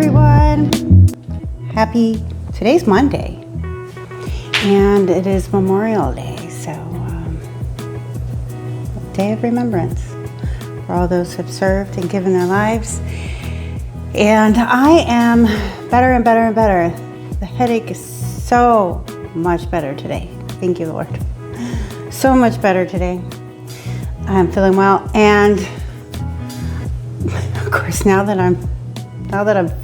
everyone. Today's Monday, and it is Memorial Day, so Day of Remembrance for all those who have served and given their lives. And I am better and better and better. The headache is so much better today. Thank you, Lord. So much better today. I'm feeling well, and of course, now that I'm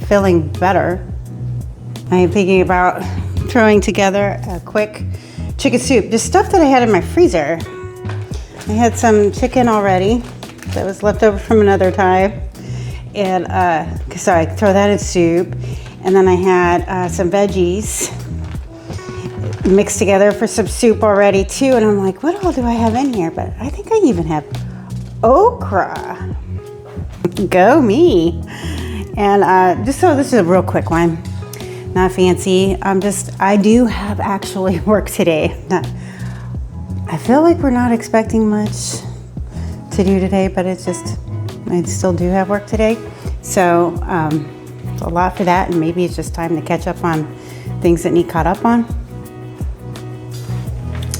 feeling better, I am thinking about throwing together a quick chicken soup. Just stuff that I had in my freezer. I had some chicken already that was left over from another time, and so I throw that in soup. And then I had some veggies mixed together for some soup already too. And I'm like, what all do I have in here? But I think I even have okra. Go me. And just so this is a real quick one, not fancy. I do have actually work today. I feel like we're not expecting much to do today, but I still do have work today. So a lot for that, and maybe it's just time to catch up on things that need caught up on.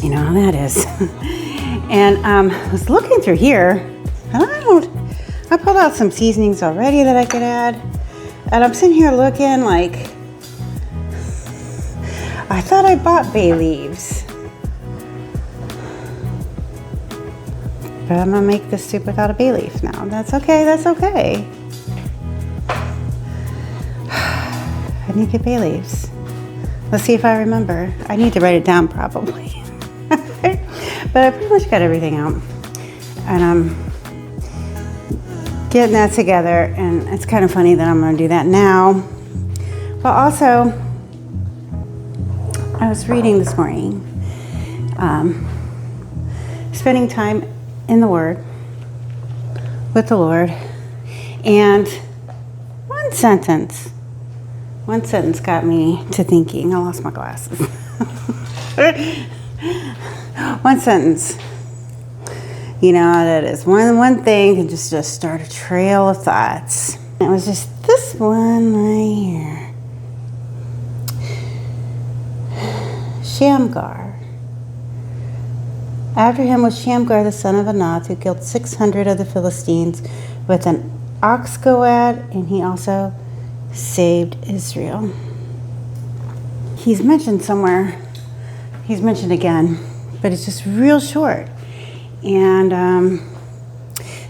You know how that is. And I was looking through here, and I pulled out some seasonings already that I could add. And I'm sitting here looking like, I thought I bought bay leaves. But I'm gonna make this soup without a bay leaf now. That's okay. I need to get bay leaves. Let's see if I remember. I need to write it down probably. But I pretty much got everything out. And I'm getting that together, and it's kind of funny that I'm gonna do that now. But also, I was reading this morning, spending time in the Word with the Lord, and one sentence got me to thinking. I lost my glasses. One sentence, you know how that is. One thing can just start a trail of thoughts. It was just this one right here. Shamgar. After him was Shamgar the son of Anath, who killed 600 of the Philistines with an ox goad, and he also saved Israel. He's mentioned somewhere. He's mentioned again, but it's just real short. And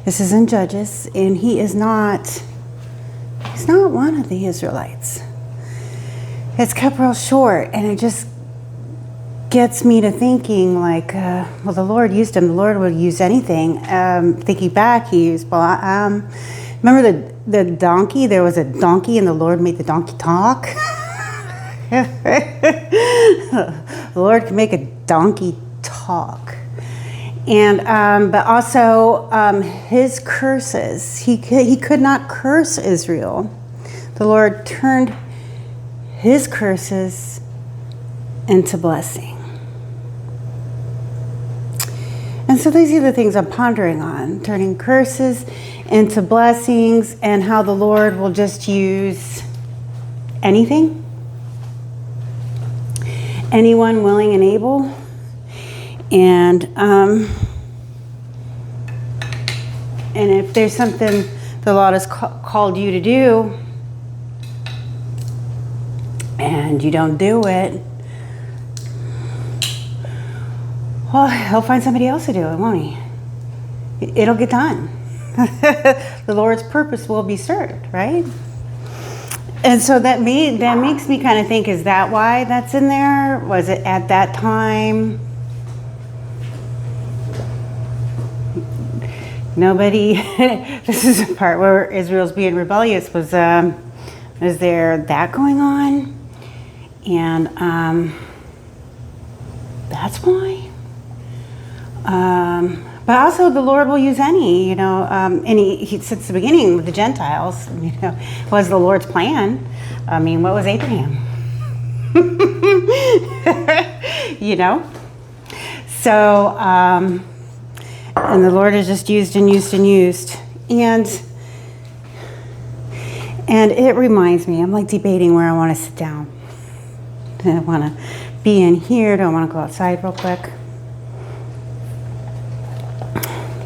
this is in Judges, and he's not one of the Israelites. It's kept real short, and it just gets me to thinking like, well, the Lord used him. The Lord would use anything. Thinking back, he used Balaam. Remember the donkey? There was a donkey, and the Lord made the donkey talk. The Lord can make a donkey talk. And but also his curses. He could not curse Israel. The Lord turned his curses into blessing. And so these are the things I'm pondering on, turning curses into blessings, and how the Lord will just use anything, anyone willing and able. And if there's something the Lord has called you to do, and you don't do it, well, he'll find somebody else to do it, won't he? It'll get done. The Lord's purpose will be served, right? And so that makes me kind of think, is that why that's in there? Was it at that time? Nobody, this is the part where Israel's being rebellious. Was there that going on? And that's why. But also the Lord will use any, and he since the beginning with the Gentiles, was the Lord's plan. I mean, what was Abraham? So, and the Lord has just used and used and used. And And it reminds me, I'm like debating where I want to sit down. Do I want to be in here? Do I want to go outside real quick?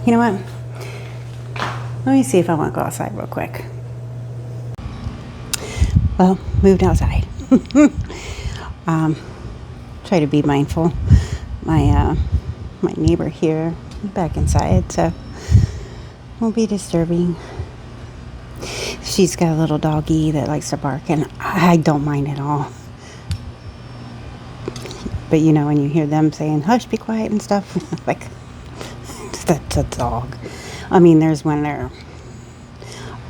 You know what? Let me see if I want to go outside real quick. Well, moved outside. Try to be mindful. My neighbor here, back inside, so won't be disturbing. She's got a little doggy that likes to bark, and I don't mind at all. But you know, when you hear them saying, hush, be quiet and stuff, like, that's a dog. I mean, there's when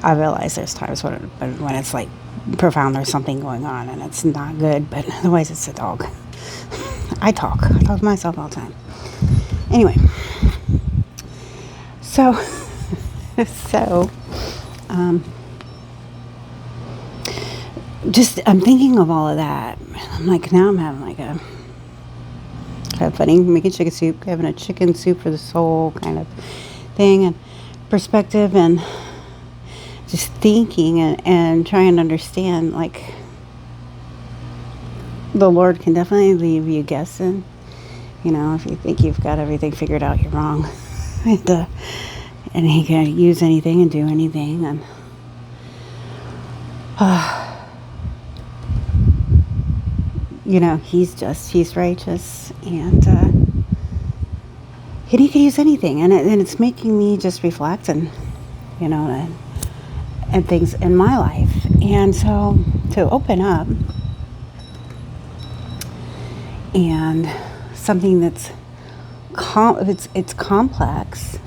I realize there's times when it's like profound, there's something going on and it's not good, but otherwise it's a dog. I talk to myself all the time. Anyway, so just I'm thinking of all of that. I'm like, now I'm having like a funny, making chicken soup, having a chicken soup for the soul kind of thing, and perspective, and just thinking and trying to understand, like, the Lord can definitely leave you guessing. You know, if you think you've got everything figured out, you're wrong. And he can use anything and do anything, and you know, he's righteous, and he can use anything, and it's making me just reflect, and you know, and things in my life, and so to open up, and something that's it's complex,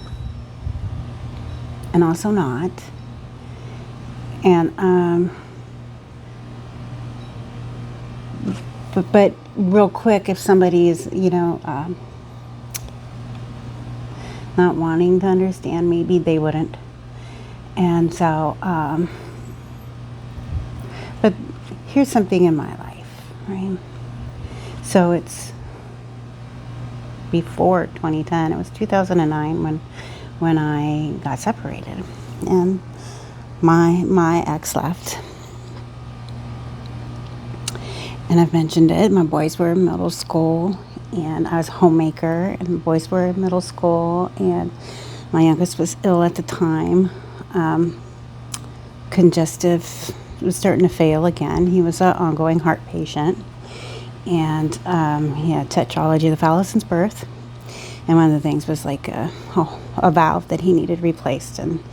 and also not, and but real quick, if somebody's, you know, not wanting to understand, maybe they wouldn't. And so, but here's something in my life, right? So it's before 2010. It was 2009 when I got separated, and my ex left. And I've mentioned it. My boys were in middle school, and I was a homemaker, and the boys were in middle school, and my youngest was ill at the time. Congestive, was starting to fail again. He was an ongoing heart patient, and he had tetralogy of the phallus since birth. And one of the things was like a valve that he needed replaced, and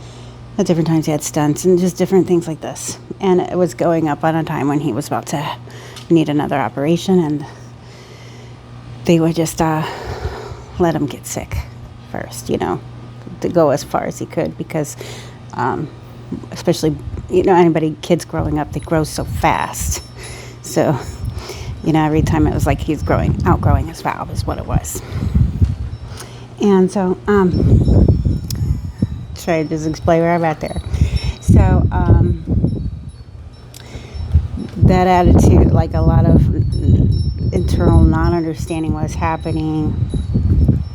at different times he had stents and just different things like this. And it was going up on a time when he was about to need another operation, and they would just let him get sick first, you know, to go as far as he could, because especially, you know, kids growing up, they grow so fast. So, you know, every time it was like he's outgrowing his valve is what it was. And so, try to just explain where I'm at there. So, that attitude, like a lot of internal non-understanding was happening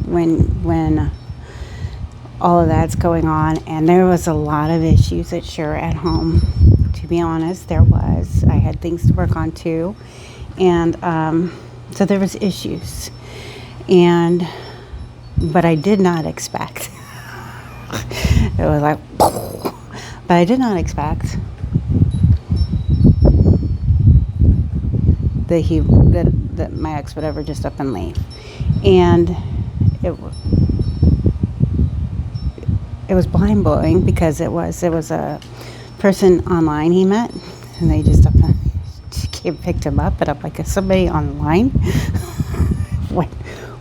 when all of that's going on, and there was a lot of issues at home. To be honest, there was. I had things to work on too, and so there was issues, but I did not expect. It was like, but I did not expect that my ex would ever just up and leave, and it was mind blowing, because it was a person online he met, and they just picked him up, and I'm like, somebody online?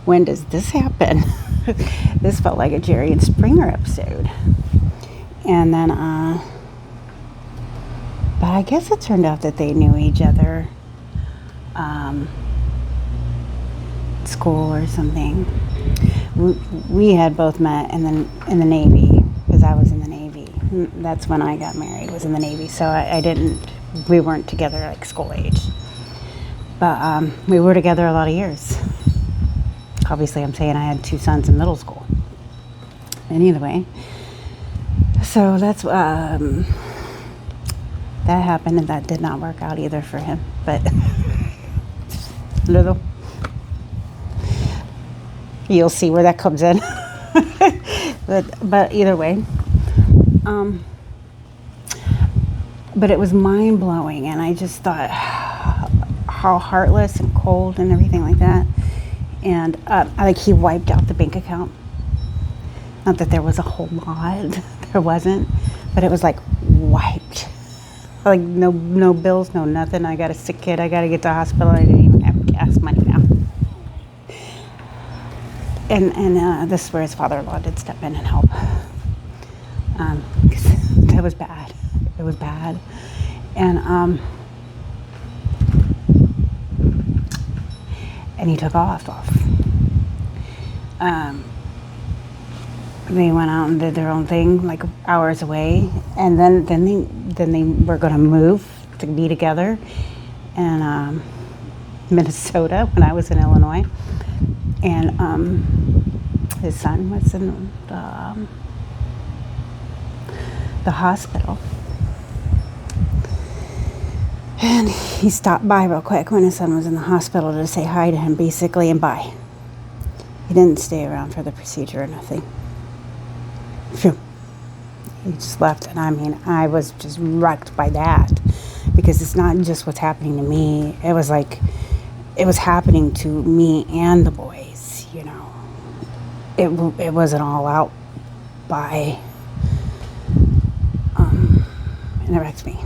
when does this happen? This felt like a Jerry and Springer episode. And then but I guess it turned out that they knew each other, school or something. We had both met in the Navy, because I was in the Navy. That's when I got married, was in the Navy. So we weren't together like school age. But we were together a lot of years. Obviously, I'm saying I had 2 sons in middle school. And either way, so that's that happened, and that did not work out either for him. But little, you'll see where that comes in. but either way, but it was mind blowing, and I just thought how heartless and cold and everything like that. And like he wiped out the bank account. Not that there was a whole lot, there wasn't, but it was like wiped. Like no bills, no nothing. I got a sick kid. I got to get to the hospital. I didn't even have gas money now. And this is where his father-in-law did step in and help. 'Cause that was bad. It was bad. And he took off. They went out and did their own thing, like hours away, and then they were going to move to be together in Minnesota when I was in Illinois, and his son was in the hospital, and he stopped by real quick when his son was in the hospital to say hi to him, basically, and bye. He didn't stay around for the procedure or nothing. Phew. He just left, and I mean, I was just wrecked by that, because it's not just what's happening to me. It was like, it was happening to me and the boys, you know. It wasn't all out by, and it wrecked me.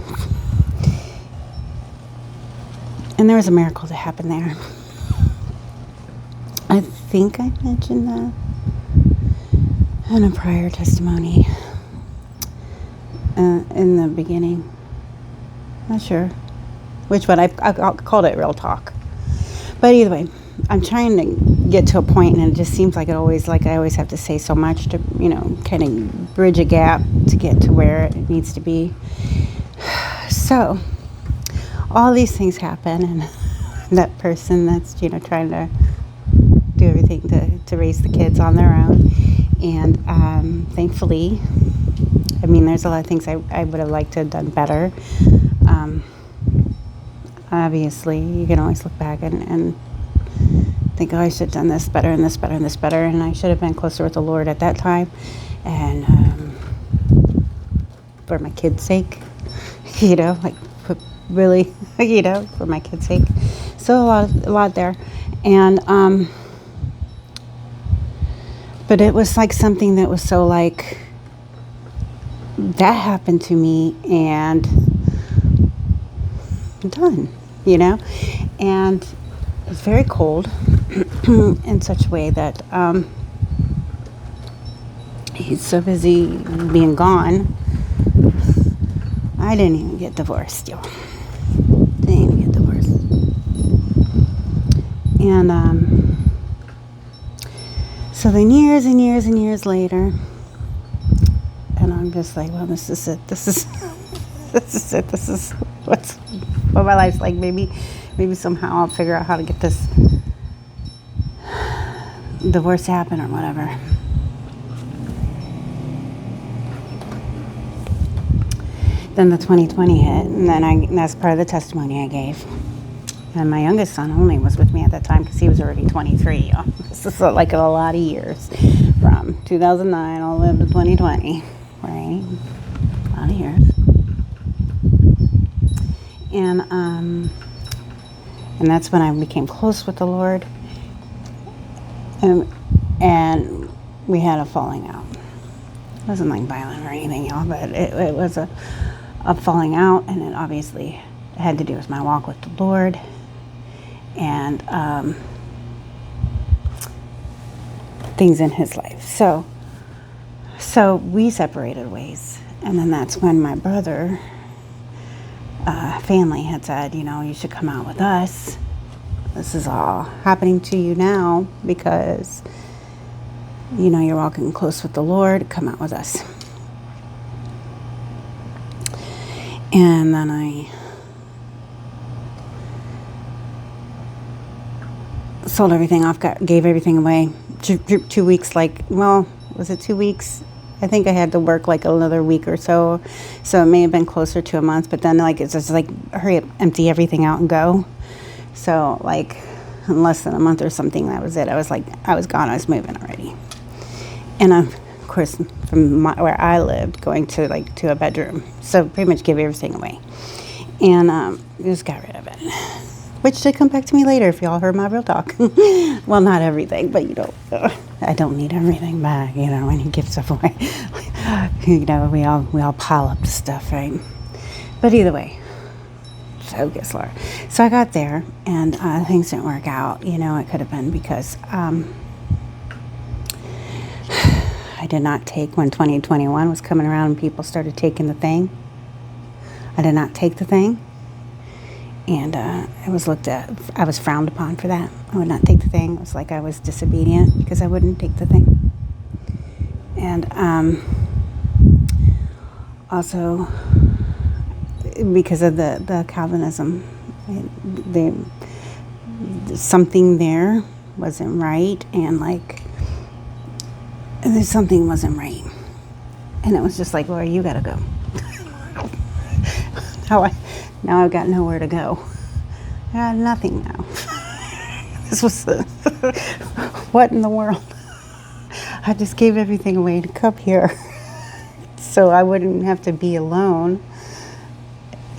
And there was a miracle that happened there. I think I mentioned that in a prior testimony in the beginning. Not sure which one. I called it Real Talk. But either way, I'm trying to get to a point, and it just seems like I always have to say so much to, you know, kind of bridge a gap to get to where it needs to be. So all these things happen, and that person that's, you know, trying to do everything to raise the kids on their own. And thankfully, I mean, there's a lot of things I would have liked to have done better. Obviously, you can always look back and think, oh, I should have done this better and this better and this better, and I should have been closer with the Lord at that time. And for my kids' sake, you know, like really, you know, for my kids' sake. So a lot there. And but it was like something that was so like, that happened to me and I'm done, you know? And it was very cold in such a way that he's so busy being gone. I didn't even get divorced, y'all. Didn't even get divorced. And so then years and years and years later, and I'm just like, well, this is it. This is it. This is what my life's like. Maybe somehow I'll figure out how to get this divorce to happen or whatever. Then the 2020 hit, and then that's part of the testimony I gave. And my youngest son only was with me at that time because he was already 23. This is like a lot of years, from 2009 all the way up to 2020, right? A lot of years. And that's when I became close with the Lord. And we had a falling out. It wasn't like violent or anything, y'all, but it was a falling out, and it obviously had to do with my walk with the Lord. And things in his life. So we separated ways. And then that's when my brother family had said, you know, you should come out with us. This is all happening to you now because, you know, you're walking close with the Lord. Come out with us. And then I sold everything off, gave everything away. 2 weeks, like, well, was it 2 weeks I think I had to work like another week or so. So it may have been closer to a month, but then like it's just like hurry up, empty everything out and go. So like in less than a month or something, that was it. I was gone. I was moving already. And of course, from where I lived, going to a bedroom. So pretty much give everything away. And just got rid of it. Which did come back to me later if y'all heard my real talk. Well, not everything, but I don't need everything back, when he gives stuff away. We all pile up the stuff, right? But either way, so guess Laura. So I got there and things didn't work out. It could have been because I did not take when 2021 was coming around and people started taking the thing. I did not take the thing. And I was frowned upon for that. I would not take the thing. It was like I was disobedient because I wouldn't take the thing. And also because of the Calvinism, something there wasn't right, and something wasn't right. And it was just like, Laura, you gotta go. Now I've got nowhere to go. I got nothing now. This was what in the world? I just gave everything away to come here, so I wouldn't have to be alone.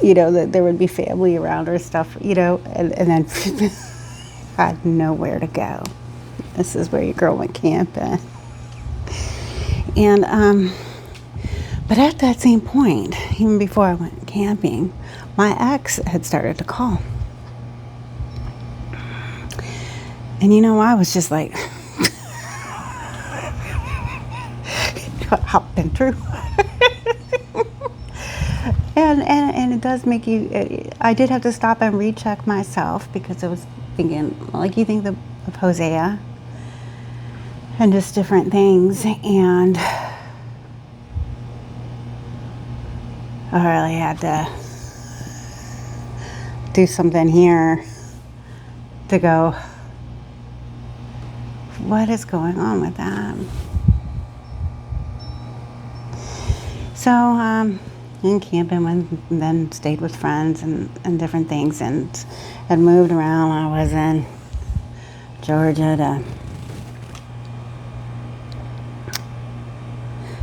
That there would be family around or stuff. And then I had nowhere to go. This is where your girl went camping. And but at that same point, even before I went camping, my ex had started to call. And I was just like, I've been through. and it does make you, I did have to stop and recheck myself because I was thinking, you think of Hosea and just different things. And I really had to do something here to go, what is going on with that? So, in camping, and then stayed with friends and different things, and had moved around. I was in Georgia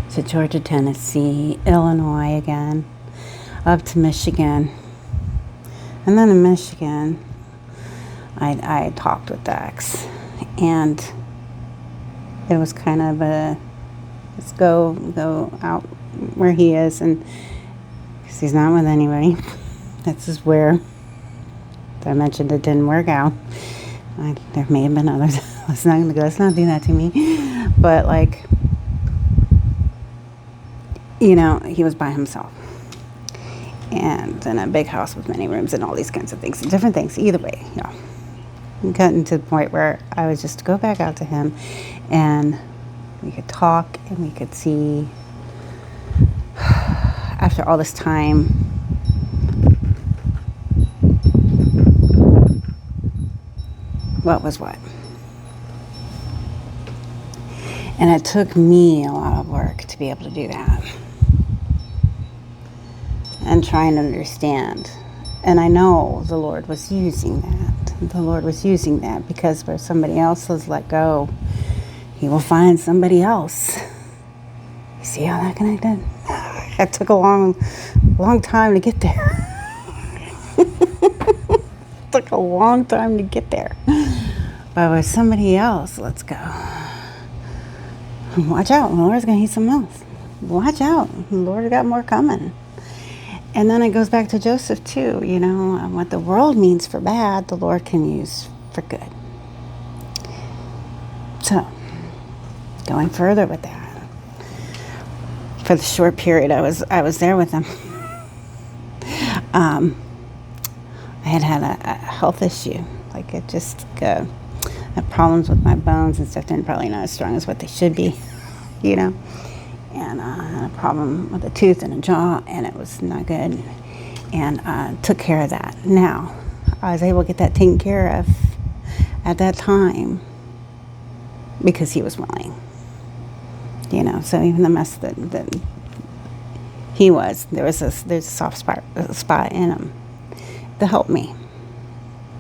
to Georgia, Tennessee, Illinois again, up to Michigan. And then in Michigan, I talked with the ex, and it was kind of let's go out where he is, and because he's not with anybody. This is where I mentioned it didn't work out. There may have been others. Let's not do that to me. But he was by himself. And in a big house with many rooms and all these kinds of things, and different things. Either way, gotten to the point where I was just to go back out to him, and we could talk, and we could see, after all this time, what was what. And it took me a lot of work to be able to do that. And trying to understand. And I know the Lord was using that. The Lord was using that because where somebody else has let go, He will find somebody else. You see how that connected? It took a long time to get there. It took a long time to get there. But with somebody else, let's go. Watch out, the Lord's going to use something else. Watch out, the Lord got more coming. And then it goes back to Joseph too, what the world means for bad, the Lord can use for good. So, going further with that, for the short period I was there with him, I had a health issue, it just had problems with my bones and stuff, and probably not as strong as what they should be, and I had a problem with a tooth and a jaw, and it was not good, and took care of that. Now, I was able to get that taken care of at that time because He was willing. You know, so even the mess that he was, there's a soft spot in him to help me,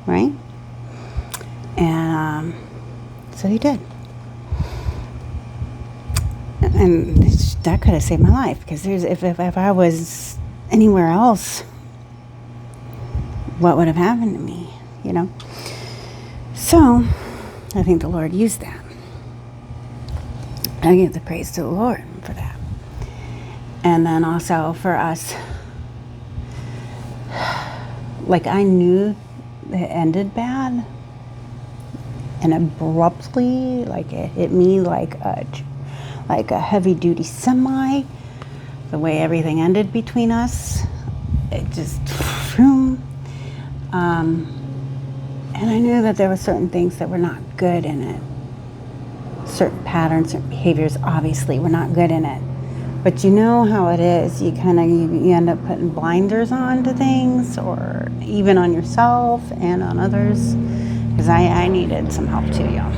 right? And so he did. And that could have saved my life, because if I was anywhere else, what would have happened to me, you know? So I think the Lord used that. I give the praise to the Lord for that. And then also for us, like, I knew it ended bad and abruptly, like it hit me like a heavy duty semi, the way everything ended between us. It just, and I knew that there were certain things that were not good in it. Certain patterns, certain behaviors, obviously, were not good in it. But you know how it is. You kind of, you end up putting blinders on to things, or even on yourself and on others. Because I needed some help too, y'all.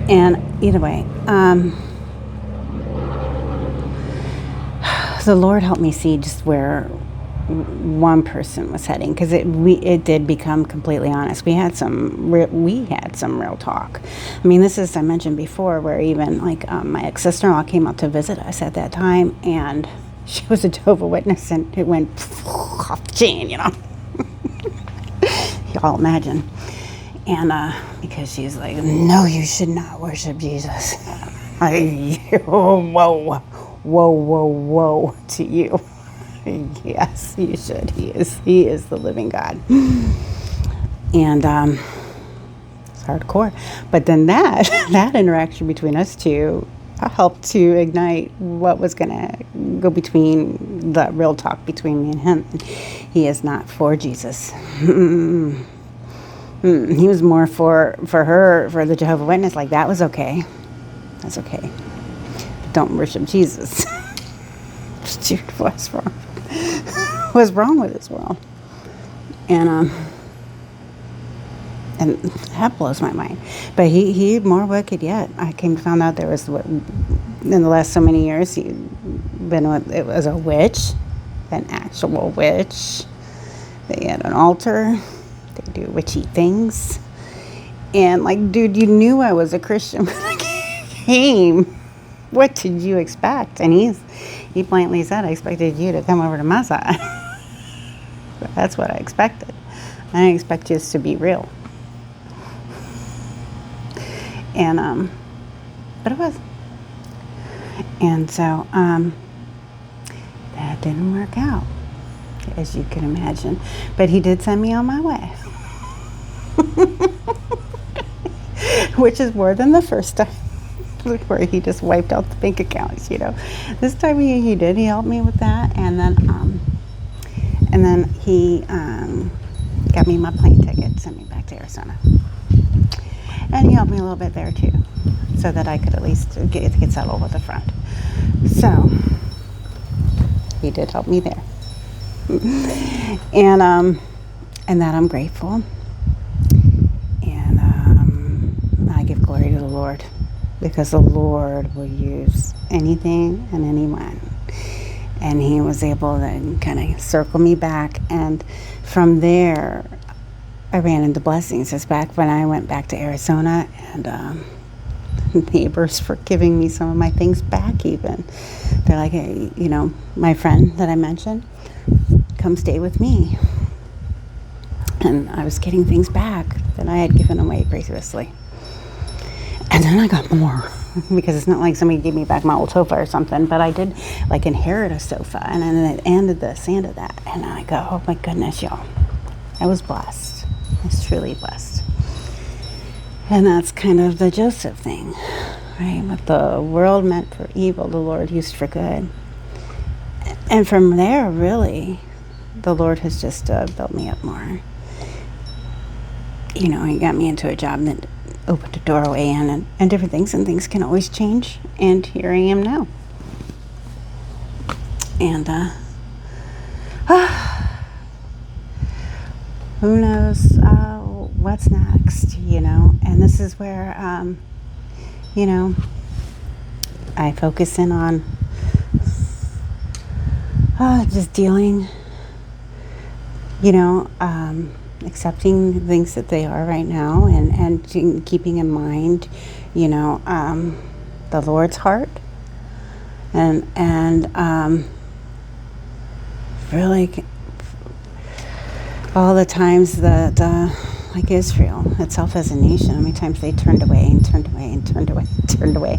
And either way, the Lord helped me see just where one person was heading, because it did become completely honest. We had some real talk. I mean, this is, I mentioned before, where even like my ex-sister-in-law came out to visit us at that time, and she was a Jehovah's Witness, and it went off the chain, you know. Y'all imagine. And because she was like, no, you should not worship Jesus. Whoa to you. Yes, you should. He is the living God. And it's hardcore. But then that interaction between us two helped to ignite what was going to go between, the real talk between me and him. He is not for Jesus. He was more for the Jehovah's Witness. Like, that was okay. That's okay. But don't worship Jesus. Dude, what's wrong? What's wrong with this world? And that blows my mind. But he more wicked yet. I came to find out there was, in the last so many years, he'd been with, it was a witch, an actual witch. They had an altar. They do witchy things. And like, dude, you knew I was a Christian when I came. What did you expect? And he blatantly said, I expected you to come over to my side. That's what I expected. I didn't expect you to be real. And, but it was. And so, that didn't work out, as you can imagine. But he did send me on my way. Which is more than the first time, where he just wiped out the bank accounts, you know. This time he did. He helped me with that, and then he got me my plane ticket, sent me back to Arizona, and he helped me a little bit there too, so that I could at least get settled with a friend. So he did help me there, and that I'm grateful, and I give glory to the Lord. Because the Lord will use anything and anyone. And he was able to kind of circle me back. And from there, I ran into blessings. It's back when I went back to Arizona, and neighbors for giving me some of my things back even. They're like, hey, you know, my friend that I mentioned, come stay with me. And I was getting things back that I had given away previously. And then I got more, because it's not like somebody gave me back my old sofa or something, but I did like inherit a sofa, and then it ended this, and that. And I go, oh my goodness, y'all. I was blessed. I was truly blessed. And that's kind of the Joseph thing, right? What the world meant for evil, the Lord used for good. And from there, really, the Lord has just built me up more. You know, he got me into a job that opened a doorway in, and different things, and things can always change, and here I am now. And who knows what's next, you know. And this is where you know, I focus in on just dealing, accepting things that they are right now, and keeping in mind, the Lord's heart, and really all the times that like Israel itself as a nation, how many times they turned away and turned away and turned away and turned away.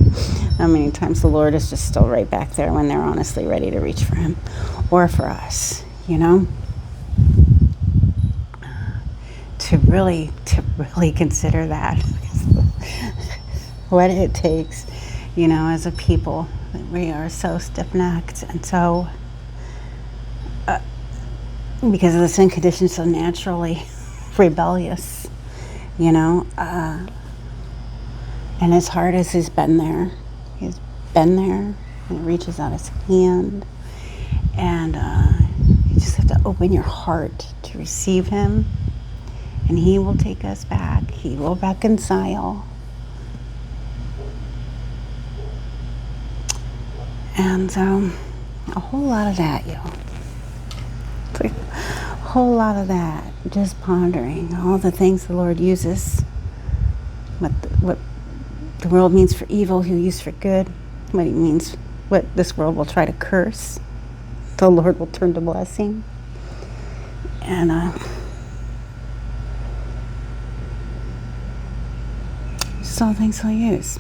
How many times the Lord is just still right back there when they're honestly ready to reach for him or for us, to really consider that what it takes, as a people. We are so stiff-necked and so because of the sin condition, so naturally rebellious, and as hard as he's been there, and he reaches out his hand, and you just have to open your heart to receive him, and he will take us back. He will reconcile. And a whole lot of that, y'all. A whole lot of that, just pondering all the things the Lord uses, what the world means for evil, he'll use for good, what this world will try to curse, the Lord will turn to blessing, and just all things he'll use.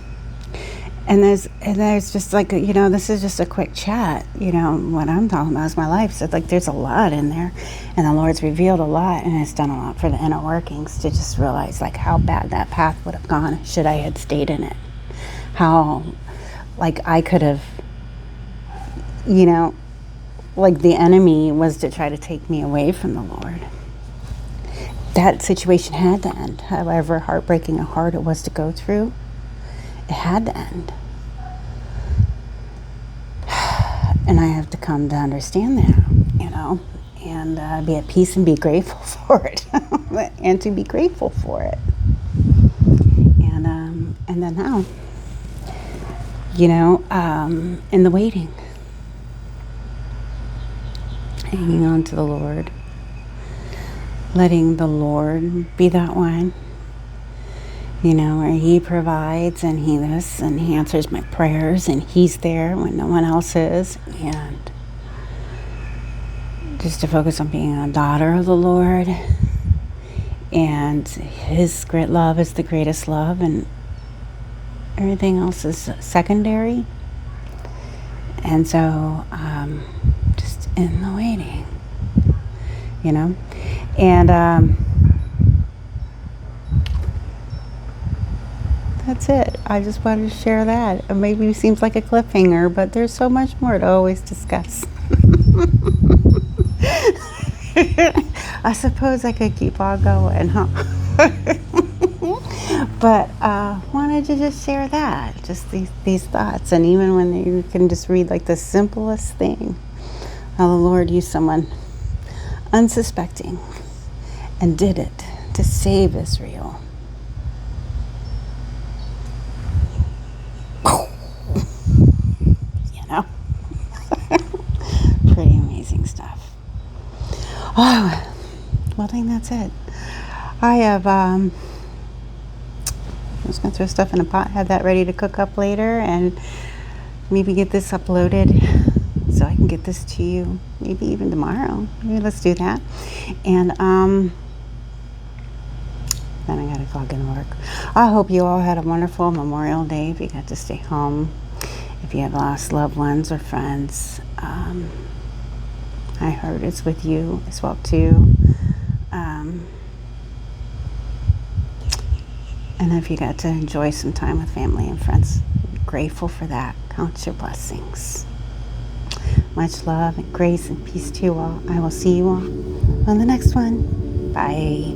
And there's just like, this is just a quick chat, what I'm talking about is my life. So like there's a lot in there, and the Lord's revealed a lot, and it's done a lot for the inner workings to just realize like how bad that path would have gone should I had stayed in it. How like I could have, like the enemy was to try to take me away from the Lord. That situation had to end, however heartbreaking and hard it was to go through. It had to end. And I have to come to understand that, and be at peace and be grateful for it, and to be grateful for it. And then now, in the waiting, hanging on to the Lord, letting the Lord be that one, where he provides and he answers my prayers, and he's there when no one else is, and just to focus on being a daughter of the Lord, and his great love is the greatest love, and everything else is secondary. And so just in the waiting, and that's it. I just wanted to share that. It maybe seems like a cliffhanger, but there's so much more to always discuss. I suppose I could keep on going, huh? But wanted to just share that, just these thoughts. And even when you can just read like the simplest thing, how the Lord used someone unsuspecting and did it to save Israel. Pretty amazing stuff. Oh, well, I think that's it. I have, I'm just going to throw stuff in a pot, have that ready to cook up later, and maybe get this uploaded so I can get this to you maybe even tomorrow. Maybe let's do that. And then I got to clock in work. I hope you all had a wonderful Memorial Day if you got to stay home. If you have lost loved ones or friends, I heard it's with you as well too. And if you got to enjoy some time with family and friends, be grateful for that. Count your blessings. Much love and grace and peace to you all. I will see you all on the next one. Bye.